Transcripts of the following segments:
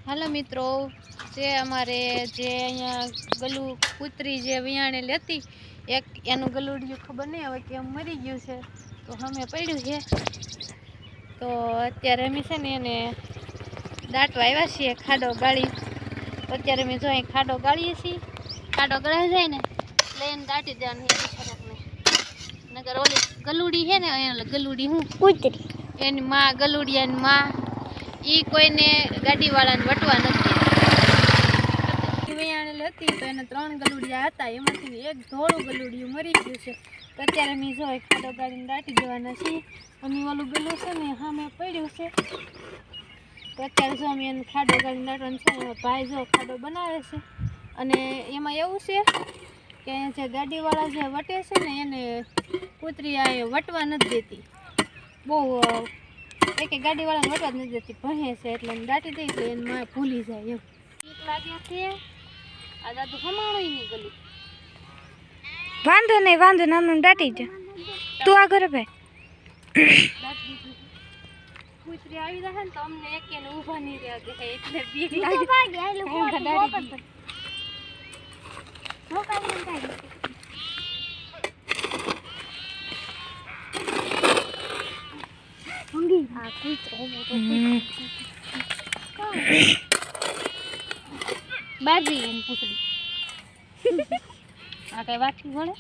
હાલો મિત્રો, જે અમારે જે અહીંયા ગલું કૂતરી જે વિયાણે લેતી એક એનું ગલુડિયું ખબર નહીં હવે કેમ મરી ગયું છે, તો અમે પડ્યું છે. તો અત્યારે અમે છે ને એને દાટવા આવ્યા છીએ ખાડો ગાળી. તો અત્યારે અમે જો અહીં ખાડો ગાળીએ છીએ. ખાડો ગળાઈ જાય ને એટલે એને દાટી દેવાનું બિચારાને. નગર ઓલી ગલુડી છે ને અહીંયા ગલુડી હું કૂતરી એની માં ગલુડિયાની માં ઈ કોઈને ગાડીવાળાને વટવા નથી. વિયાણેલી હતી તો એને 3 ગલુડિયા હતા, એમાંથી એક ધોળું ગલુડિયું મરી ગયું છે. તો અત્યારે અમે જો ખાડો ગાડીને દાટી દેવાના છીએ. અમે ઓલું ગલું છે ને સામે પડ્યું છે. તો અત્યારે જો અમે એને ખાડો ગાડીને દાટવાનું છે. એમાં ભાઈ જો ખાડો બનાવે છે અને એમાં એવું છે કે જે ગાડીવાળા જે વટે છે ને એને કૂતરી આ વટવા નથી દેતી. બહુ એક ગાડીવાળાને વટવા જ નથી દેતી, ભણે છે એટલે દાટી દઈ તો એને માં ભૂલી જાય એમ. બીક લાગે છે. આ દાદુ હમાણું નહીં ગલું. વાંધો નહીં આમને દાટી જા. તું આ ઘરે ભાઈ કૂતરી આવી જશે ને તો અમને એક એને ઊભા નહીં રહેવા દે એટલે બીક લાગે. બાજી એમ પૂછડી આ કઈ વાકી વળે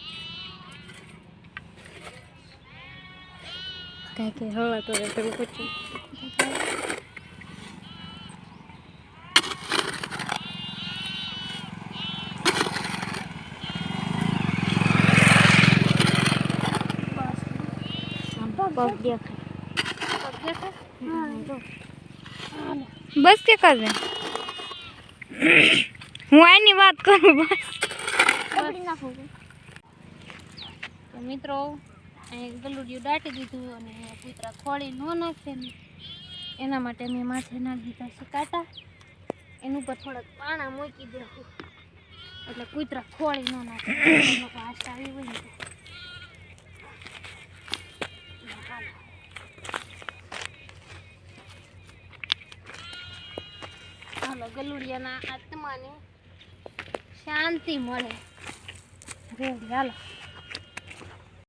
કઈ કઈ હવા તો પેલું પૂછ્યું. બસ તે કરે હું આની વાત કરું બસ. તો મિત્રો અહીં ગલુડિયું દાટી દીધું અને કૂતરા ખોળી ન નાખે ને એના માટે મેં માથે નાખી દીધા છે કાંટા. એનું ઉપર થોડાક પાણા મૂકી દેવું એટલે કૂતરા ખોળી ન નાખે. લોકો આશા આવી હોય ને હાલો ગલુડિયાના આત્માને શાંતિ મળે. રેડી હાલો.